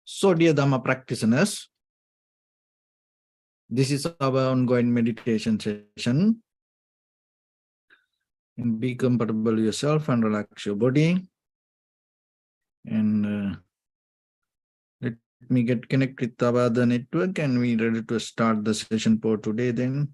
So, dear Dhamma practitioners, this is our ongoing meditation session. And be comfortable yourself and relax your body. And let me get connected with our other network, and we're ready to start the session for today then.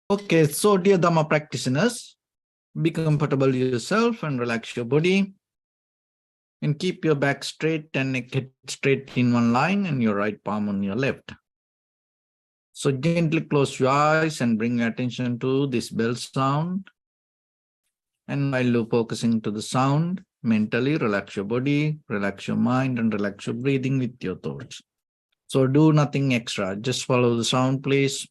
Okay, so dear Dhamma practitioners, be comfortable yourself and relax your body. And keep your back straight and neck straight in one line and your right palm on your left. So gently close your eyes and bring your attention to this bell sound. And while you're focusing to the sound, mentally relax your body, relax your mind, and relax your breathing with your thoughts. So do nothing extra, just follow the sound, please.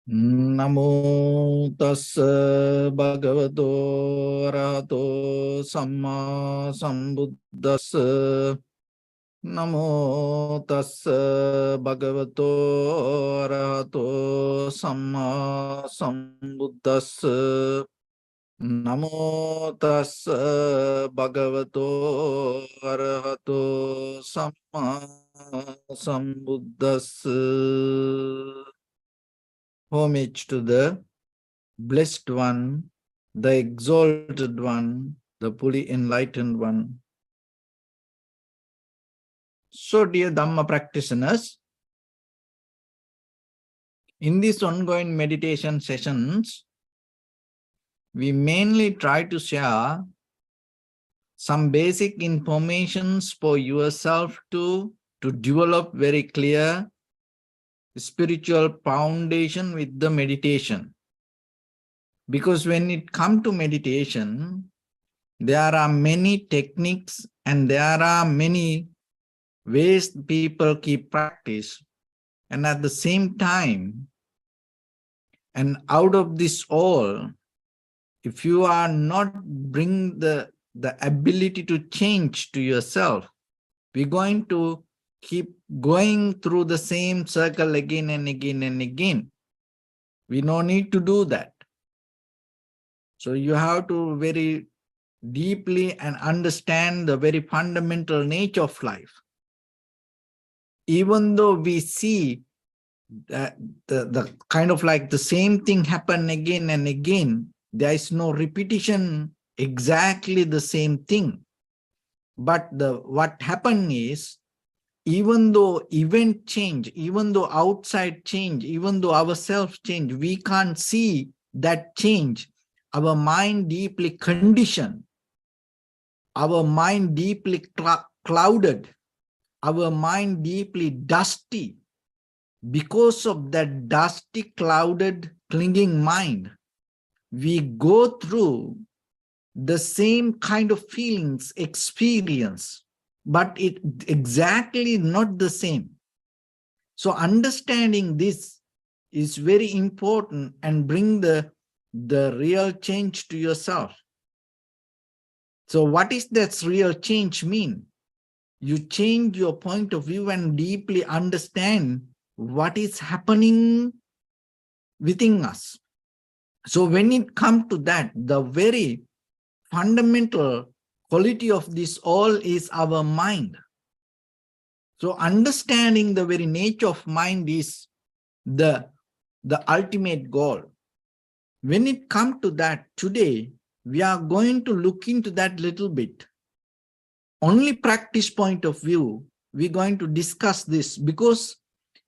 Namo tassa bhagavato arahato samma sambuddhassa. Namo tassa bhagavato arahato samma sambuddhassa. Namo tassa bhagavato arahato samma sambuddhassa. Homage to the blessed one, the exalted one, the fully enlightened one. So, dear Dhamma practitioners, in these ongoing meditation sessions, we mainly try to share some basic informations for yourself to develop very clear spiritual foundation with the meditation. Because when it comes to meditation, there are many techniques and there are many ways people keep practice. And at the same time, and out of this all, if you are not bring the ability to change to yourself, we're going to keep going through the same circle again and again and again. We no need to do that. So you have to very deeply and understand the very fundamental nature of life. Even though we see that the kind of like the same thing happen again and again, there is no repetition exactly the same thing. But what happened is, even though event change, even though outside change, even though ourselves change, we can't see that change. Our mind deeply conditioned, our mind deeply clouded, our mind deeply dusty. Because of that dusty, clouded, clinging mind, we go through the same kind of feelings, experience, but it exactly not the same. So understanding this is very important and bring the real change to yourself. So what is that real change mean? You change your point of view and deeply understand what is happening within us. So when it comes to that, the very fundamental quality of this all is our mind. So understanding the very nature of mind is the ultimate goal. When it comes to that today, we are going to look into that little bit. Only practice point of view, we're going to discuss this because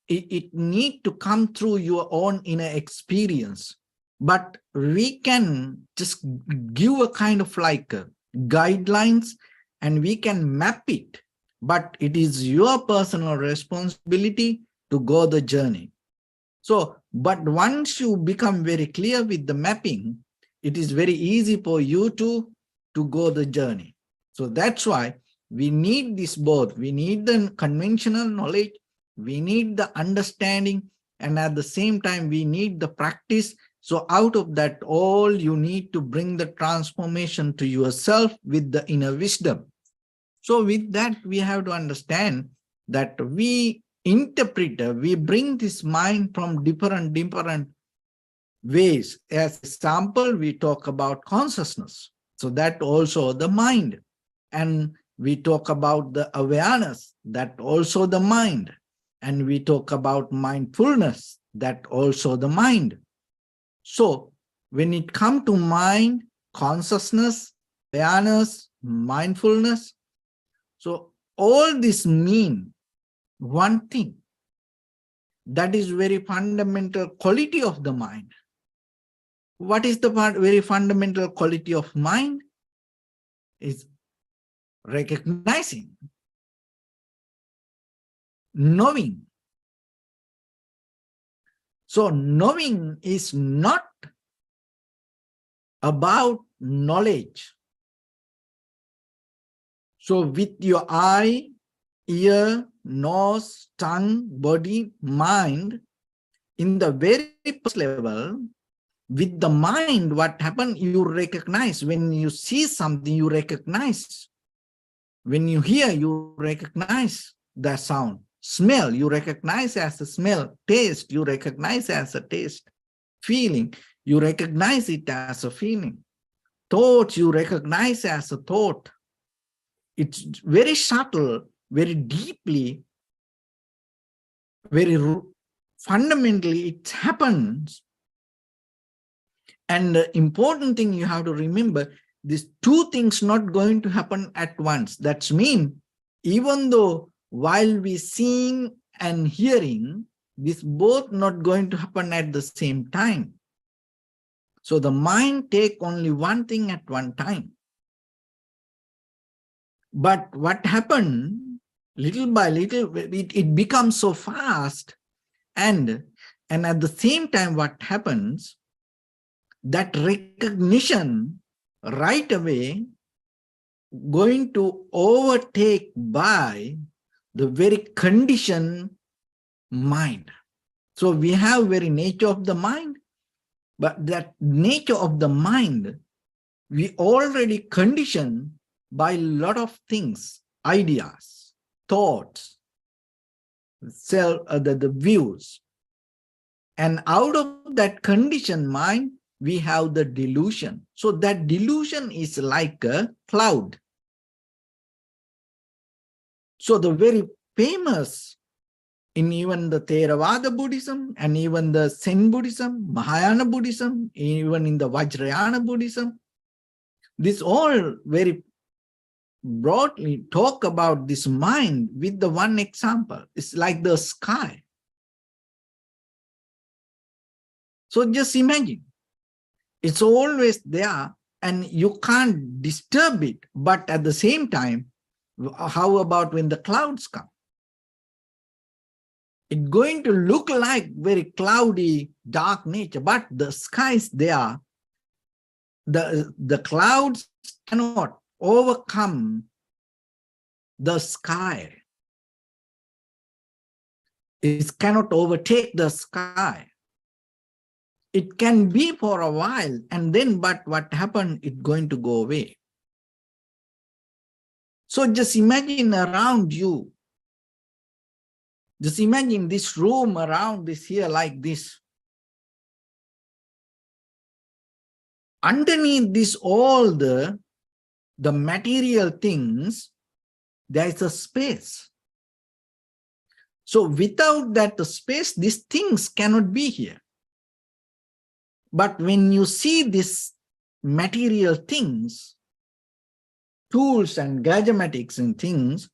it need to come through your own inner experience. But we can just give a kind of like guidelines and we can map it. But it is your personal responsibility to go the journey. So, but once you become very clear with the mapping, it is very easy for you to go the journey. So that's why we need this both. We need the conventional knowledge, we need the understanding, and at the same time, we need the practice. So out of that all, you need to bring the transformation to yourself with the inner wisdom. So with that, we have to understand that we interpret, we bring this mind from different ways. As example, we talk about consciousness. So that also the mind. And we talk about the awareness, that also the mind. And we talk about mindfulness, that also the mind. So when it comes to mind, consciousness, awareness, mindfulness, so all this mean one thing. That is very fundamental quality of the mind. What is the very fundamental quality of mind? Is recognizing, knowing. So knowing is not about knowledge. So with your eye, ear, nose, tongue, body, mind, in the very first level, with the mind, what happened, you recognize. When you see something, you recognize. When you hear, you recognize the sound. Smell, you recognize as a smell. Taste, you recognize as a taste. Feeling, you recognize it as a feeling. Thought, you recognize as a thought. It's very subtle, very deeply, very fundamentally, it happens. And the important thing you have to remember, these two things not going to happen at once. That's mean, even though while we seeing and hearing, this both not going to happen at the same time. So the mind take only one thing at one time. But what happened, little by little, it becomes so fast. And at the same time, what happens, that recognition right away going to overtake by the very conditioned mind. So we have very nature of the mind, but that nature of the mind, we already conditioned by a lot of things, ideas, thoughts, the views. And out of that conditioned mind, we have the delusion. So that delusion is like a cloud. So the very famous in even the Theravada Buddhism and even the Zen Buddhism, Mahayana Buddhism, even in the Vajrayana Buddhism, this all very broadly talk about this mind with the one example. It's like the sky. So just imagine, it's always there and you can't disturb it. But at the same time, how about when the clouds come? It's going to look like very cloudy, dark nature, but the sky is there. The clouds cannot overcome the sky. It cannot overtake the sky. It can be for a while, and then, but what happened, it's going to go away. So just imagine around you. Just imagine this room around this here like this. Underneath this, all the material things, there is a space. So without that space, these things cannot be here. But when you see these material things, tools and gadgetics and things,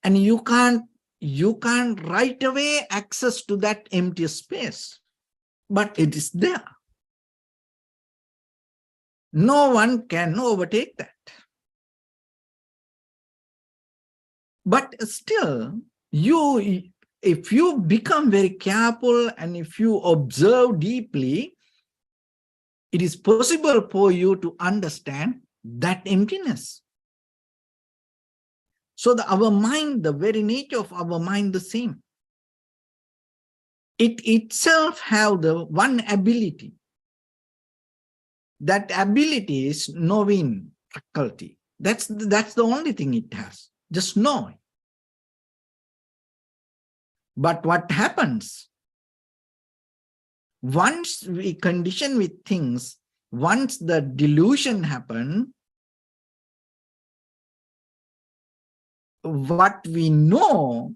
and you can't right away access to that empty space, but it is there. No one can overtake that. But still, if you become very careful and if you observe deeply, it is possible for you to understand that emptiness. So our mind, the very nature of our mind, the same. It itself have the one ability. That ability is knowing faculty. That's the only thing it has. Just know. But what happens? Once we condition with things, once the delusion happens, what we know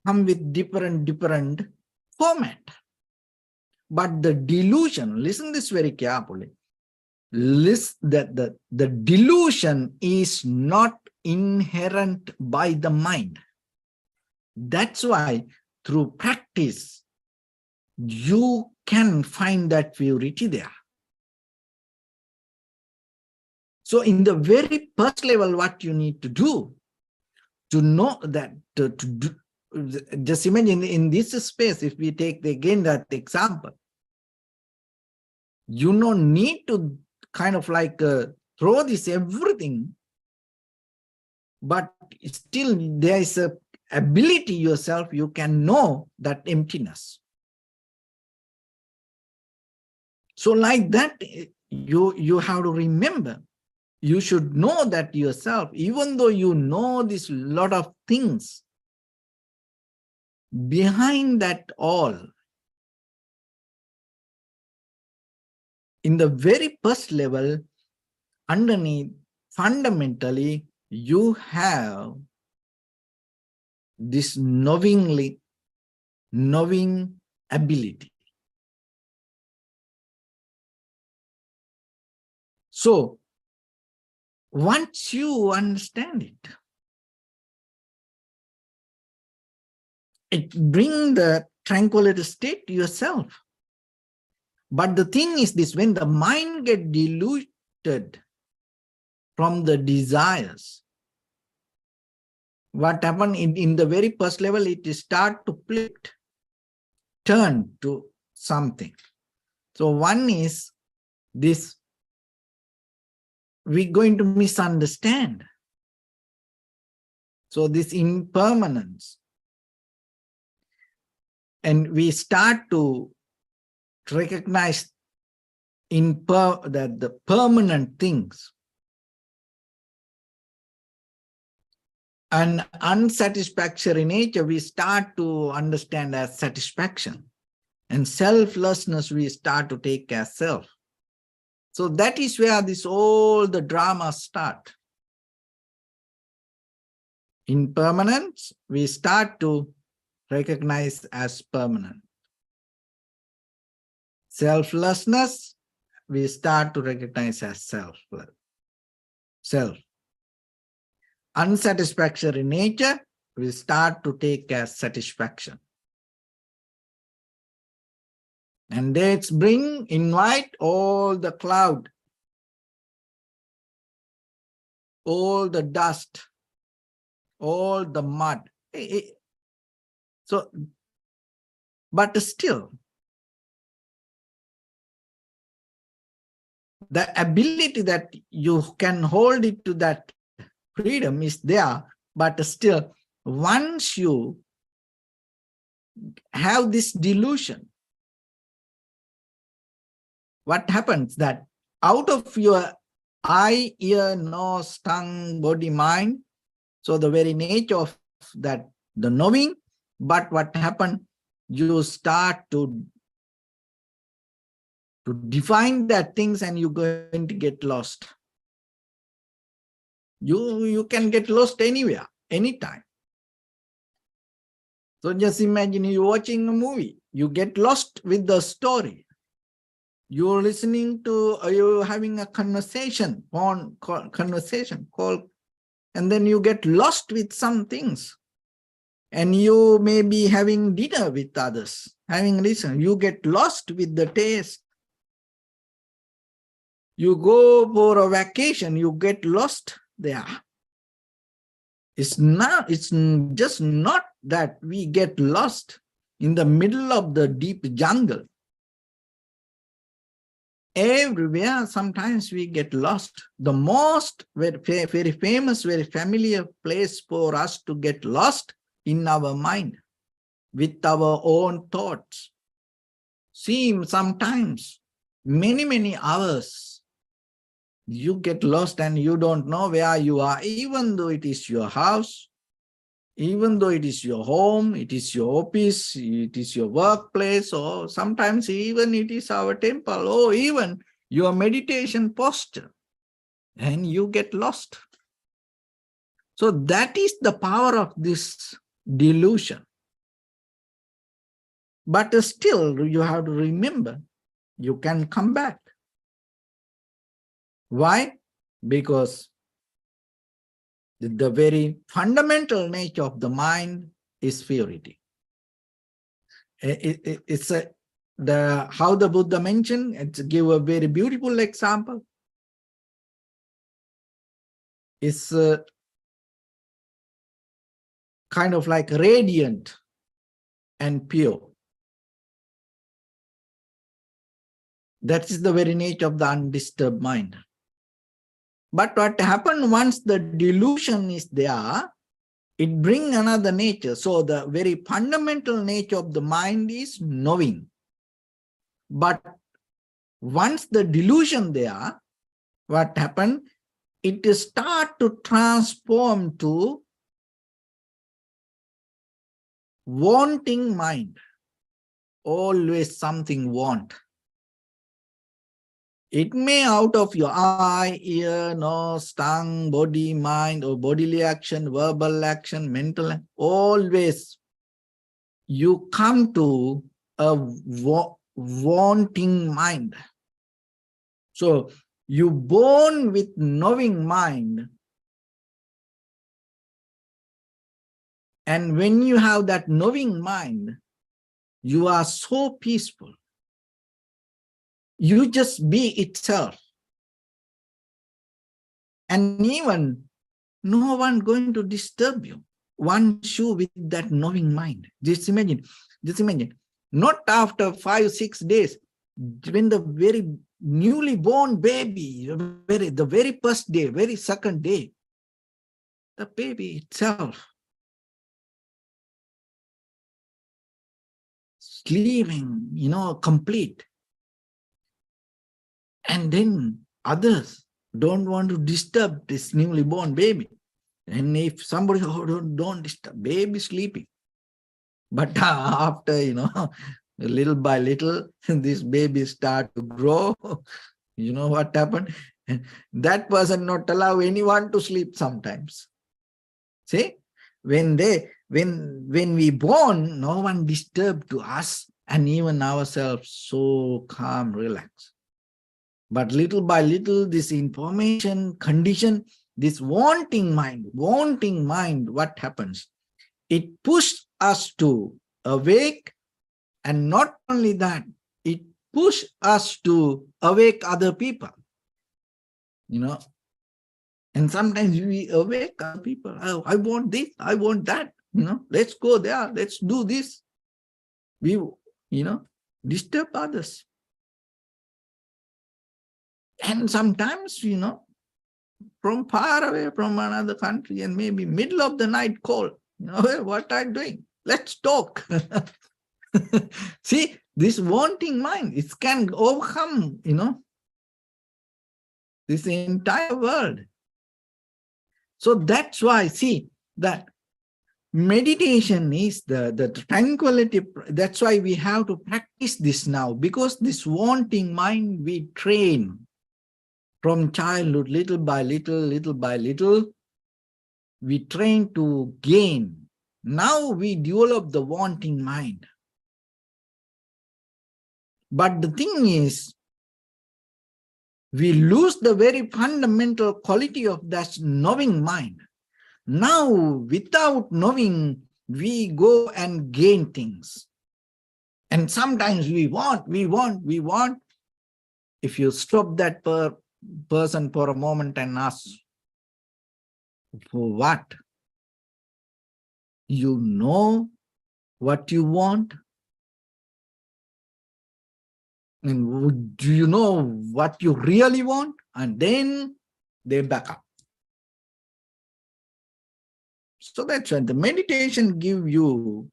come with different format. But the delusion, listen this very carefully, the delusion is not inherent by the mind. That's why through practice, you can find that purity there. So in the very first level, what you need to do, to know that, to do, just imagine in this space, if we take again that example, you don't need to kind of like throw this everything, but still there is a ability yourself, you can know that emptiness. So like that, you have to remember, you should know that yourself, even though you know this lot of things, behind that all, in the very first level, underneath, fundamentally, you have this knowing ability. So once you understand it, it brings the tranquility state to yourself. But the thing is this, when the mind gets diluted from the desires, what happened in the very first level, it start to flip, turn to something. So one is this, we're going to misunderstand. So this impermanence, and we start to recognize that the permanent things, and unsatisfactory nature we start to understand as satisfaction, and selflessness we start to take as self. So that is where all the drama start. Impermanence we start to recognize as permanent. Selflessness we start to recognize as self. Unsatisfactory nature we start to take as satisfaction. And let's invite all the cloud, all the dust, all the mud. So, but still, the ability that you can hold it to that freedom is there, but still, once you have this delusion, what happens that out of your eye, ear, nose, tongue, body, mind, So the very nature of that, the knowing, but what happened, you start to define that things and you're going to get lost. You can get lost anywhere, anytime. So just imagine you're watching a movie, you get lost with the story. You're listening to, you're having a conversation, call, and then you get lost with some things. And you may be having dinner with others, having listen, you get lost with the taste. You go for a vacation, you get lost there. It's just not that we get lost in the middle of the deep jungle. Everywhere, sometimes we get lost. The most very famous, very familiar place for us to get lost in our mind, with our own thoughts. See, sometimes, many hours, you get lost and you don't know where you are, even though it is your house, even though it is your home, it is your office, it is your workplace, or sometimes even it is our temple, or even your meditation posture, and you get lost. So that is the power of this delusion. But still, you have to remember, you can come back. Why? Because the very fundamental nature of the mind is purity. It's how the Buddha mentioned, it's give a very beautiful example. It's kind of like radiant and pure. That is the very nature of the undisturbed mind. But what happens once the delusion is there, it brings another nature. So the very fundamental nature of the mind is knowing. But once the delusion there, what happened? It start to transform to wanting mind. Always something want. It may out of your eye, ear, nose, tongue, body, mind, or bodily action, verbal action, mental, always you come to a wanting mind. So you born with knowing mind. And when you have that knowing mind, you are so peaceful. You just be itself. And even no one going to disturb you. Once you with that knowing mind. Just imagine, not after 5-6 days, when the very newly born baby, the very first day, very second day, the baby itself sleeping, complete. And then others don't want to disturb this newly born baby. And if somebody, don't disturb, baby sleeping. But after, little by little, this baby start to grow. You know what happened? That person not allow anyone to sleep sometimes. See, when we born, no one disturbed to us, and even ourselves so calm, relaxed. But little by little, this information condition, this wanting mind, what happens? It pushes us to awake, and not only that, it pushes us to awake other people. And sometimes we awake other people. Oh, I want this, I want that. Let's go there, let's do this. We, disturb others. And sometimes, from far away from another country, and maybe middle of the night call, what are you doing? Let's talk. See, this wanting mind, it can overcome, this entire world. So that's why, see, that meditation is the tranquility. That's why we have to practice this now, because this wanting mind we train from childhood, little by little, we train to gain. Now we develop the wanting mind. But the thing is, we lose the very fundamental quality of that knowing mind. Now, without knowing, we go and gain things. And sometimes we want. If you stop that person for a moment and ask, for what? You know what you want? And do you know what you really want? And then they back up. So that's why the meditation gives you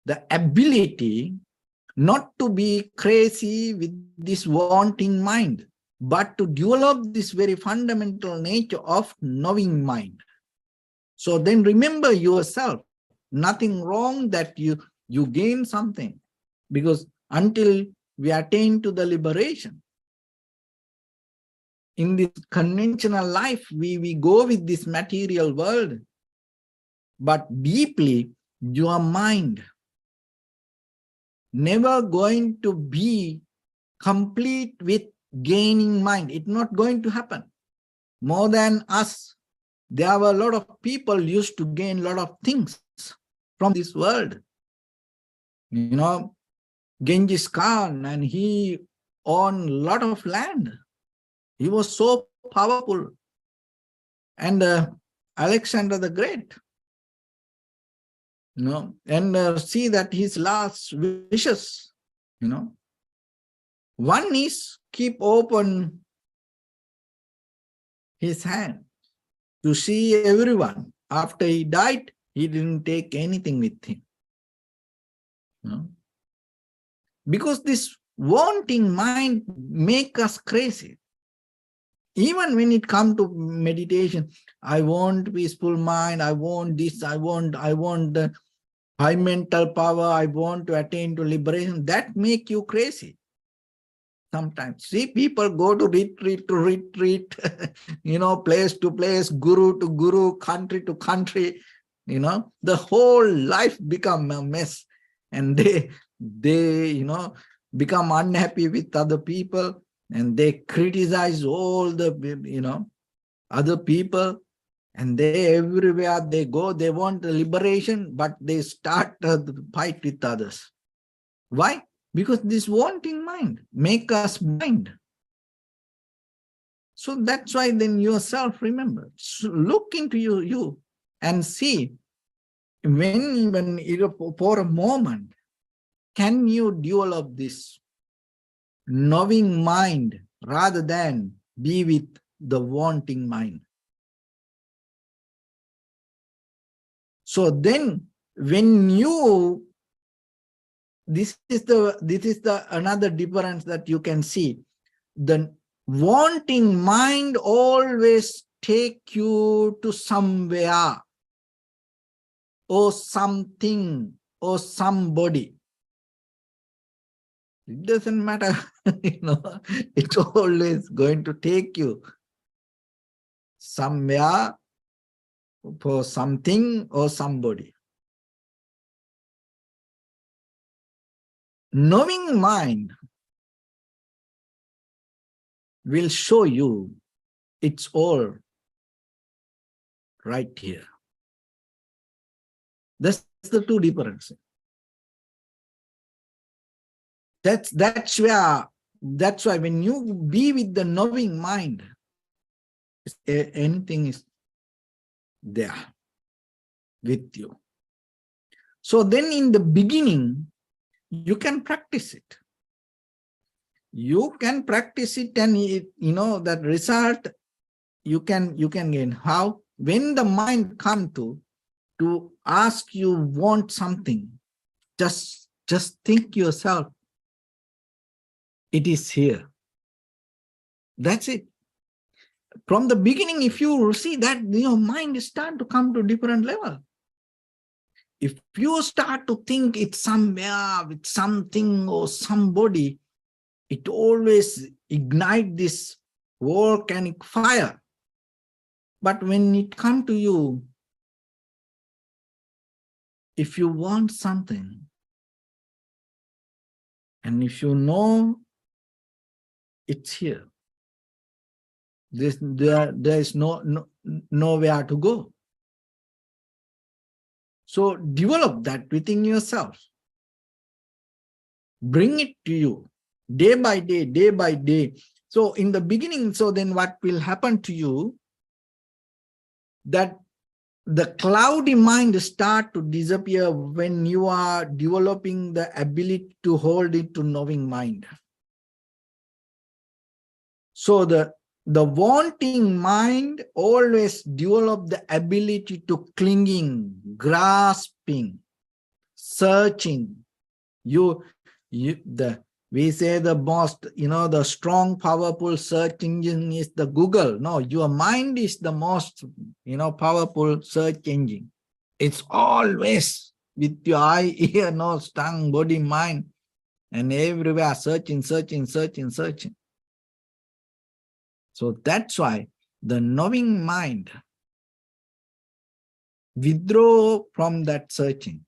the ability not to be crazy with this wanting mind, but to develop this very fundamental nature of knowing mind. So then remember yourself, nothing wrong that you gain something, because until we attain to the liberation, in this conventional life, we go with this material world, but deeply your mind never going to be complete with gaining mind. It's not going to happen. More than us, there were a lot of people used to gain a lot of things from this world. You know, Genghis Khan, and he owned a lot of land. He was so powerful. And Alexander the Great, you know, and see that his last wishes, you know, one is keep open his hand to see everyone. After he died, he didn't take anything with him. You know? Because this wanting mind make us crazy. Even when it comes to meditation, I want peaceful mind, I want this, I want high mental power, I want to attain to liberation. That make you crazy. Sometimes, see, people go to retreat, you know, place to place, guru to guru, country to country, you know, the whole life become a mess. And they you know, become unhappy with other people, and they criticize all the, you know, other people, and they everywhere they go, they want the liberation, but they start the fight with others. Why? Because this wanting mind make us blind. So that's why then yourself, remember, look into you and see, when even for a moment, can you develop this knowing mind rather than be with the wanting mind? So then when you, this is the another difference that you can see. The wanting mind always take you to somewhere or something or somebody. It doesn't matter, you know, it's always going to take you somewhere for something or somebody. Knowing mind will show you it's all right here. That's the two differences. That's why when you be with the knowing mind, anything is there with you. So then in the beginning, you can practice it. You can practice it, and you know that result you can gain. How? When the mind come to ask you want something, just think yourself, it is here. That's it. from the beginning, if you see that your mind is start to come to different level. If you start to think it's somewhere with something or somebody, it always ignite this volcanic fire. But when it come to you, if you want something, and if you know it's here, there is nowhere to go. So develop that within yourself. Bring it to you day by day, day by day. So in the beginning, so then what will happen to you? That the cloudy mind start to disappear when you are developing the ability to hold it to knowing mind. So the wanting mind always develop the ability to clinging, grasping, searching. We say the most, the strong, powerful search engine is the Google. No, your mind is the most, powerful search engine. It's always with your eye, ear, nose, tongue, body, mind, and everywhere searching, searching, searching, searching. So that's why the knowing mind withdraw from that searching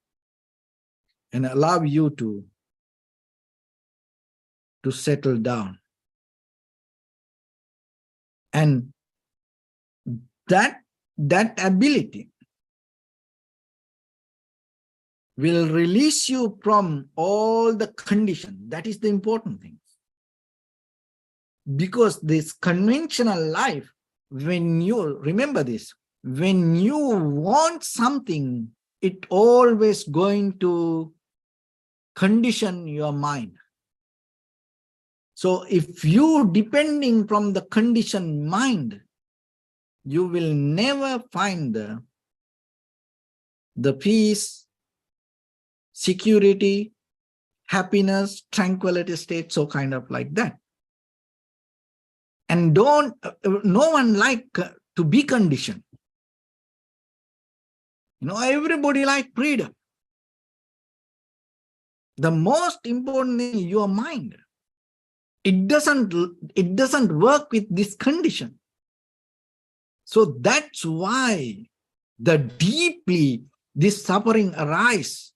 and allow you to settle down. And that ability will release you from all the condition. That is the important thing. Because this conventional life, when you remember this, when you want something, it always going to condition your mind. So if you depending from the conditioned mind, you will never find the peace, security, happiness, tranquility state, so kind of like that. And no one like to be conditioned. Everybody like freedom. The most important thing is your mind. It doesn't work with this condition. So that's why deeply this suffering arises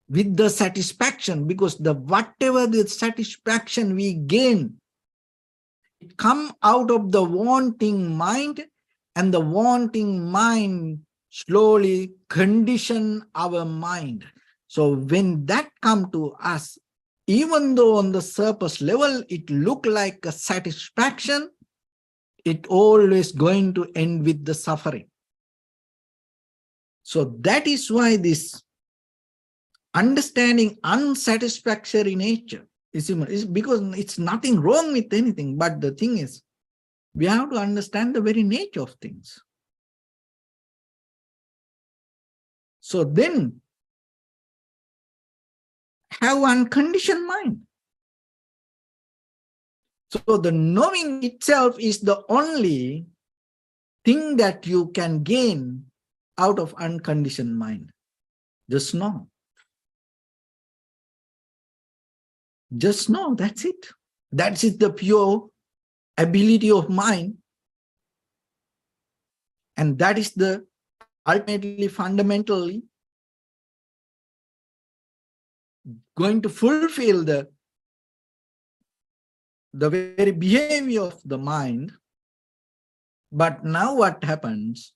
with the satisfaction, because whatever the satisfaction we gain, it comes out of the wanting mind, and the wanting mind slowly condition our mind. So when that comes to us, even though on the surface level it look like a satisfaction, it always going to end with the suffering. So that is why this understanding unsatisfactory nature is because it's nothing wrong with anything, but the thing is, we have to understand the very nature of things. So then, have unconditioned mind. So the knowing itself is the only thing that you can gain out of unconditioned mind. Just know. Just know, that's it. That's it, the pure ability of mind. And that is the ultimately, fundamentally going to fulfill the very behavior of the mind. But now what happens?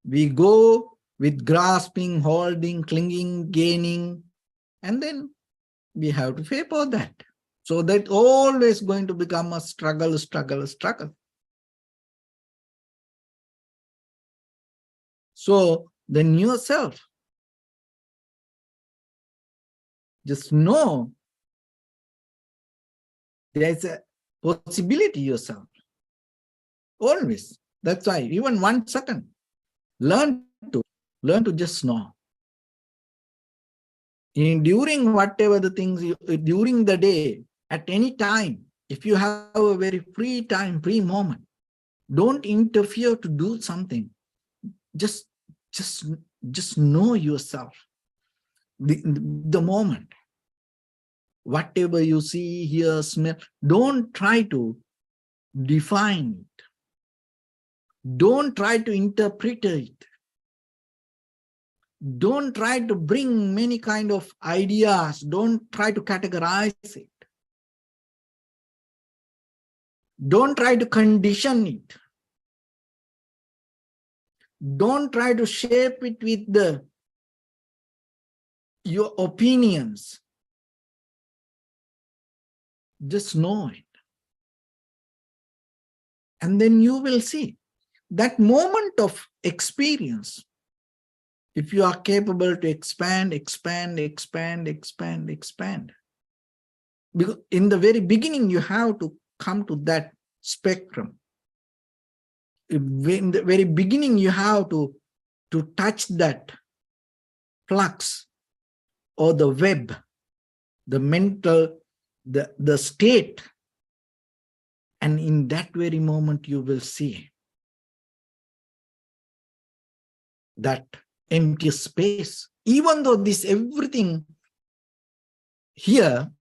We go with grasping, holding, clinging, gaining, and then we have to pay for that. So that always going to become a struggle, struggle, struggle. So the new self, just know there's a possibility yourself. Always. That's why even 1 second, learn to just know. During whatever the things, during the day, at any time, if you have a very free time, free moment, Don't interfere to do something. Just, just, just know yourself. The moment. Whatever you see, hear, smell, don't try to define it. Don't try to interpret it. Don't try to bring many kind of ideas. Don't try to categorize it. Don't try to condition it. Don't try to shape it with your opinions. Just know it. And then you will see that moment of experience. If you are capable to expand, expand, expand, expand, expand. Because in the very beginning, you have to come to that spectrum. In the very beginning, you have to touch that flux or the web, the mental, the state. And in that very moment, you will see that empty space. Even though this everything here,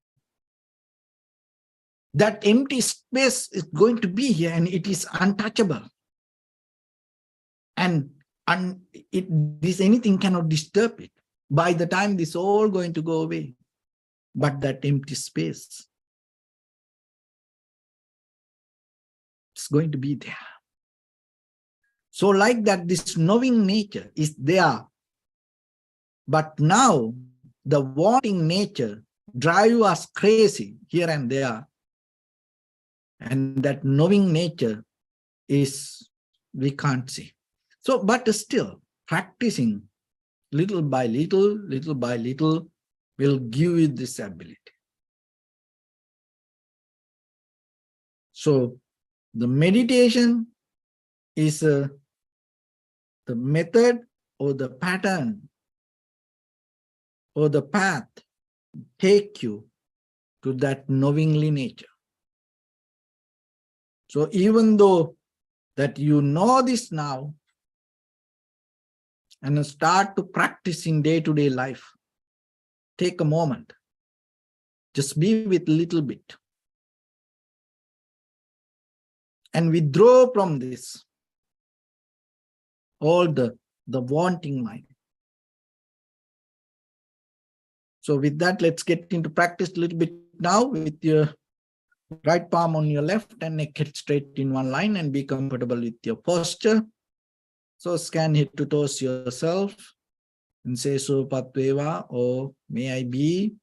that empty space is going to be here and it is untouchable. And this anything cannot disturb it. By the time this all going to go away, but that empty space is going to be there. So like that, this knowing nature is there. But now the wanting nature drive us crazy here and there. And that knowing nature is, we can't see. So, but still practicing little by little will give you this ability. So the meditation is the method or the pattern or the path take you to that knowingly nature. So even though that you know this now and start to practice in day-to-day life, take a moment, just be with little bit and withdraw from this all the wanting mind. So with that, let's get into practice a little bit now with your right palm on your left and neck head straight in one line, and be comfortable with your posture. So scan head to toes yourself and say Supatveva, or may I be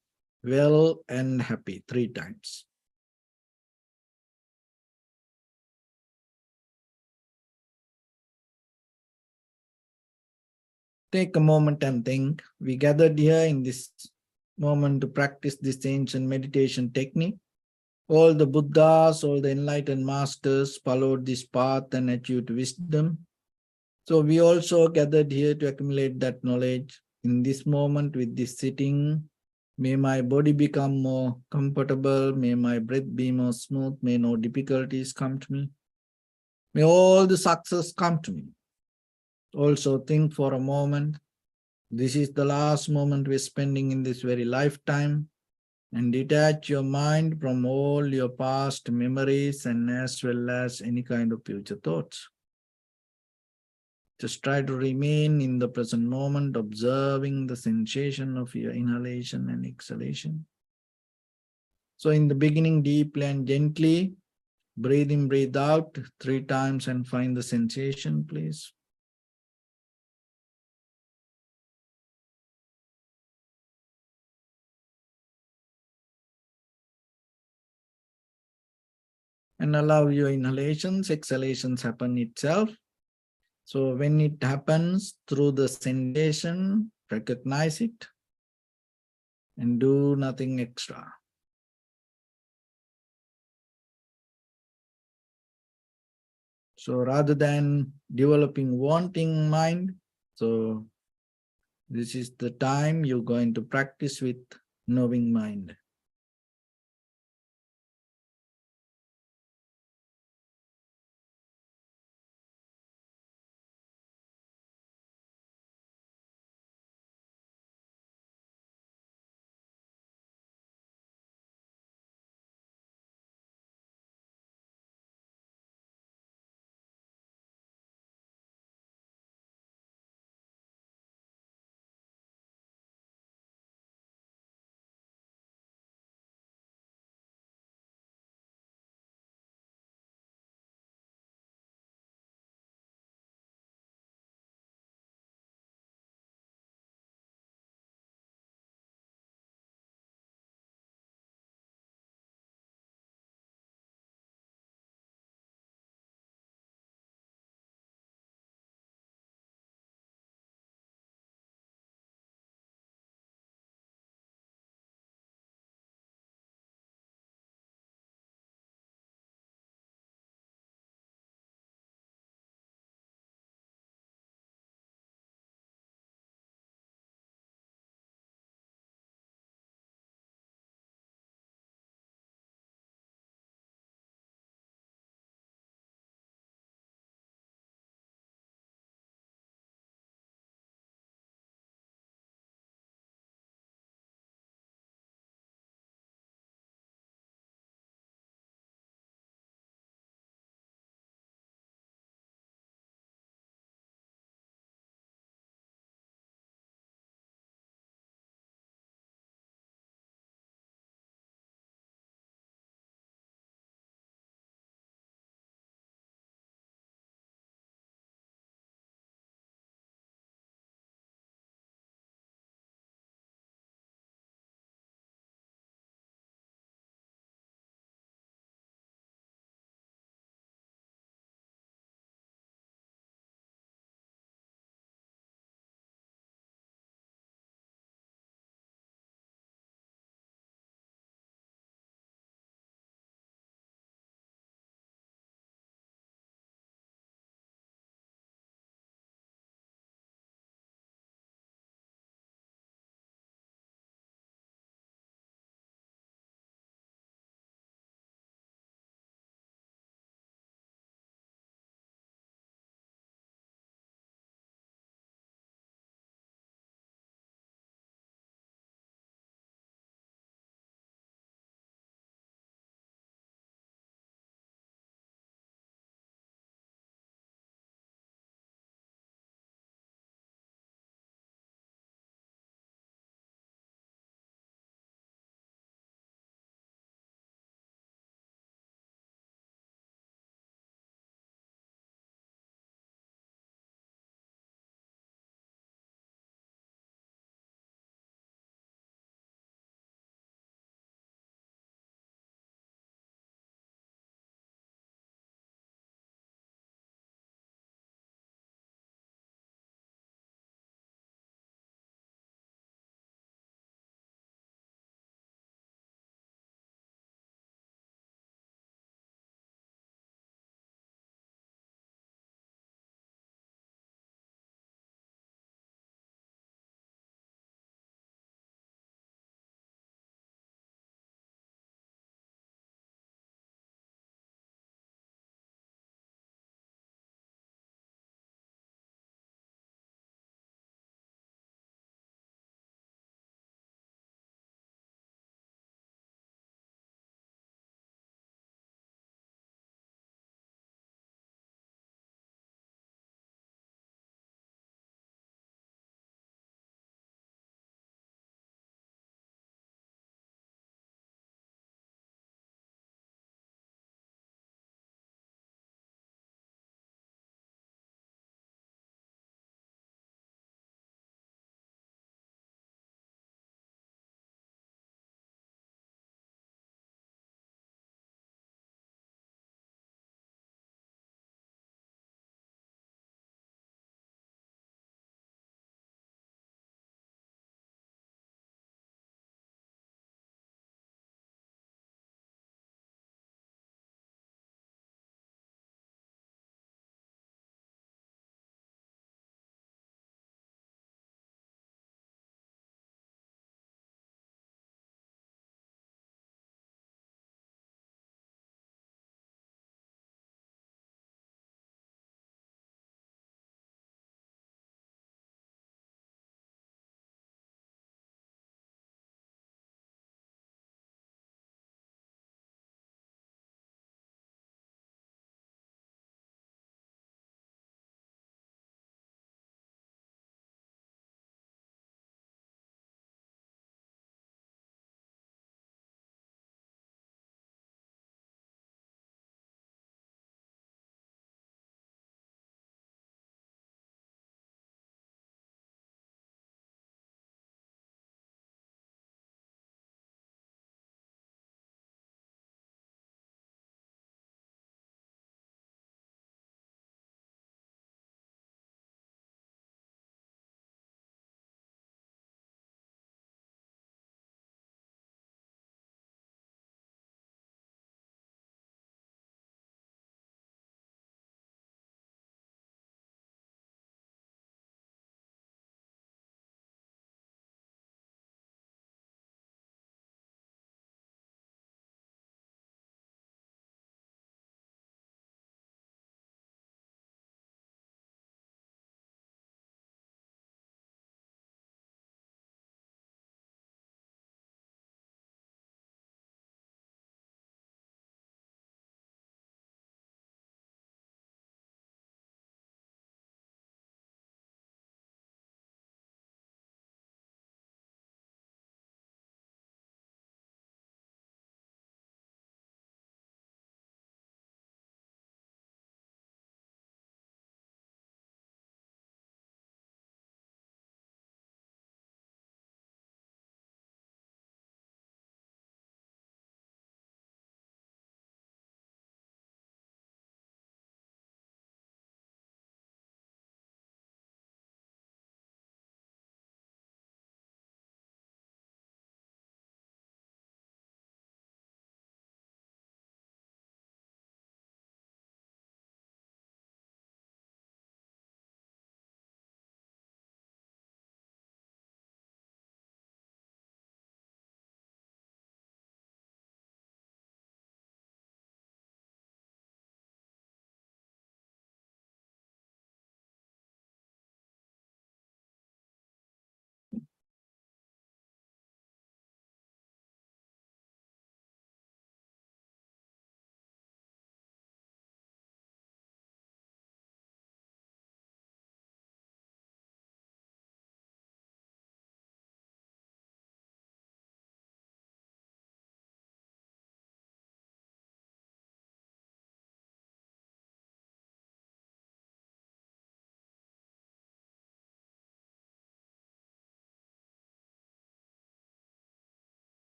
well and happy 3 times. Take a moment and think. We gathered here in this moment to practice this ancient meditation technique. All the Buddhas, all the enlightened masters followed this path and achieved wisdom. So we also gathered here to accumulate that knowledge. In this moment with this sitting, may my body become more comfortable, may my breath be more smooth, may no difficulties come to me. May all the success come to me. Also think for a moment, this is the last moment we're spending in this very lifetime, and detach your mind from all your past memories and as well as any kind of future thoughts. Just try to remain in the present moment, observing the sensation of your inhalation and exhalation. So in the beginning, deeply and gently, breathe in, breathe out 3 times and find the sensation, please. And allow your inhalations, exhalations happen itself. So when it happens through the sensation, recognize it and do nothing extra. So rather than developing wanting mind, so this is the time you're going to practice with knowing mind.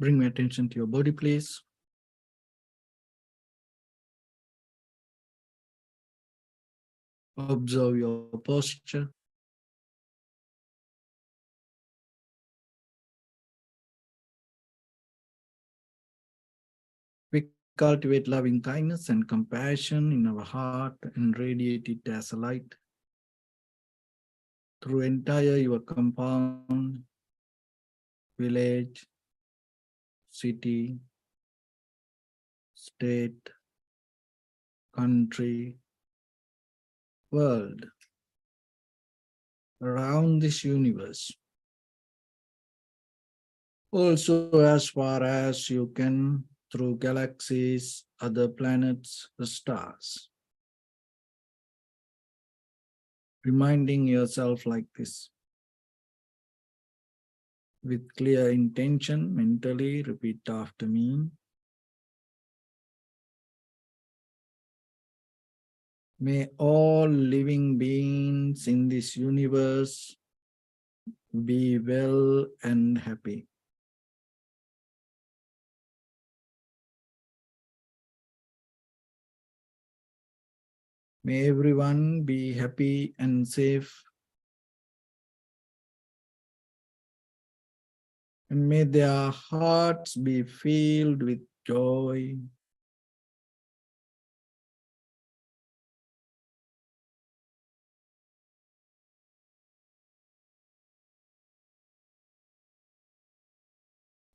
Bring my attention to your body, please. Observe your posture. We cultivate loving kindness and compassion in our heart and radiate it as a light through entire your compound, village, city, state, country, world, around this universe. Also, as far as you can, through galaxies, other planets, the stars. Reminding yourself like this. With clear intention, mentally repeat after me. May all living beings in this universe be well and happy. May everyone be happy and safe. And may their hearts be filled with joy.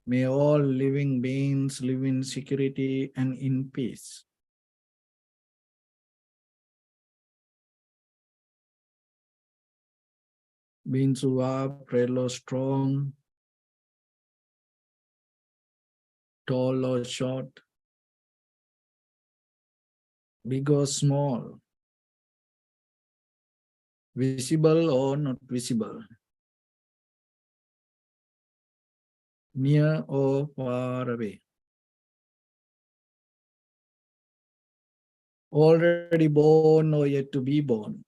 May all living beings live in security and in peace. Beings who are frail or strong, tall or short, big or small, visible or not visible, near or far away, already born or yet to be born.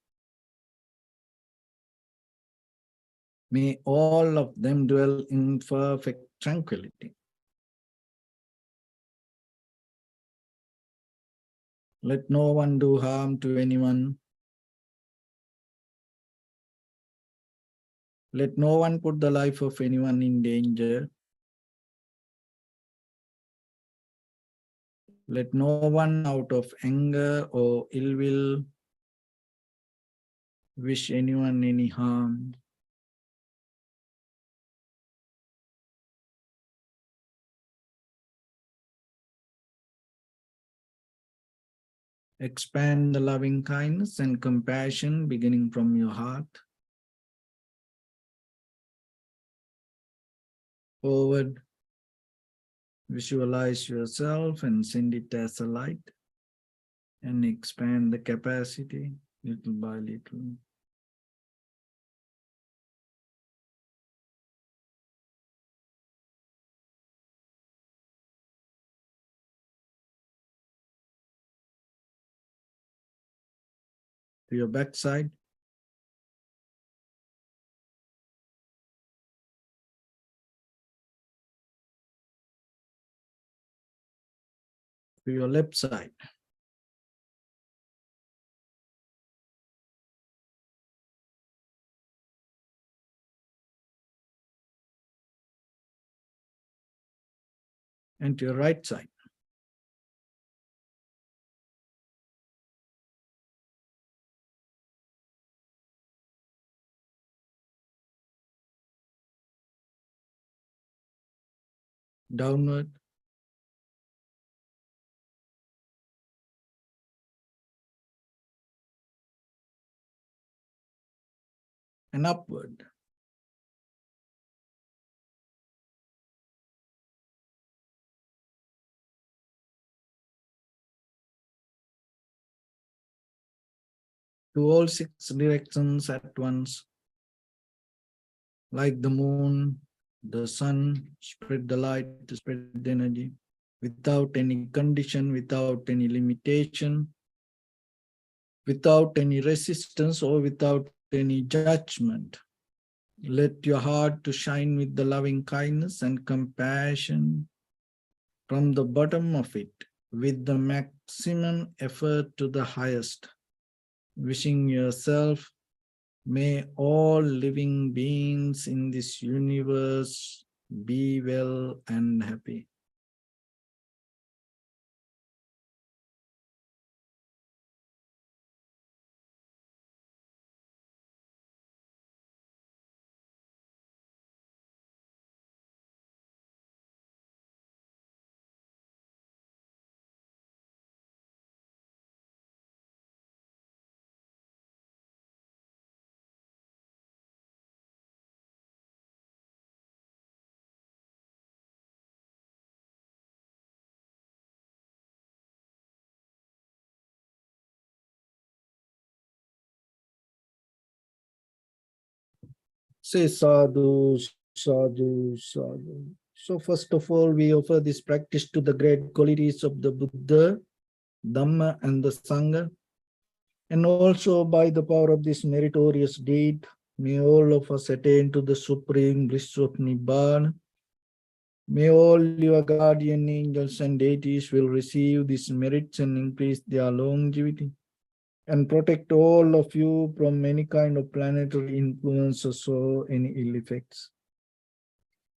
May all of them dwell in perfect tranquility. Let no one do harm to anyone. Let no one put the life of anyone in danger. Let no one out of anger or ill will wish anyone any harm. Expand the loving kindness and compassion beginning from your heart. Forward, visualize yourself and send it as a light. And expand the capacity little by little. To your backside. To your left side. And to your right side. Downward. And upward. To all six directions at once. Like the moon, the sun, spread the light, spread the energy. Without any condition, without any limitation, without any resistance or without any judgment. Let your heart to shine with the loving kindness and compassion from the bottom of it, with the maximum effort to the highest. Wishing yourself, may all living beings in this universe be well and happy. Say sadhu, sadhu, sadhu. So first of all, we offer this practice to the great qualities of the Buddha, Dhamma and the Sangha. And also by the power of this meritorious deed, may all of us attain to the supreme bliss of Nibbana. May all your guardian angels and deities will receive these merits and increase their longevity, and protect all of you from any kind of planetary influences or any ill effects.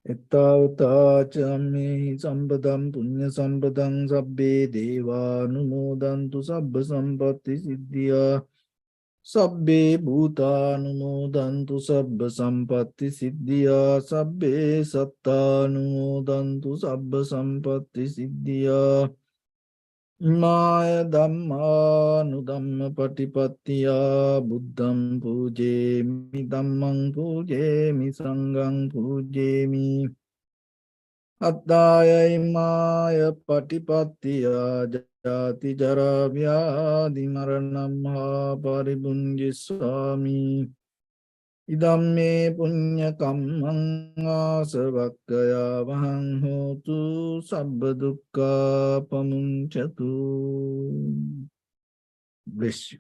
Ettavata chami sambadam punya sambadam sabbe deva numodantu sabba sampatti siddhya sabbe bhuta numodantu sabba sampatti siddhya sabbe satta numodantu sabba sampatti siddhya Maya Dhamma Nudhamma Patipattiya Buddham Pujemi Dhammang Pujemi Sanghang Pujemi Attaya Imaya Patipattiya Jati Jara Vyadi Maranam Paribunjiswami Idamme Punya Kammang Savakaya Vahang Hotu Sabba Dukkha Pamunchatu. Bless you.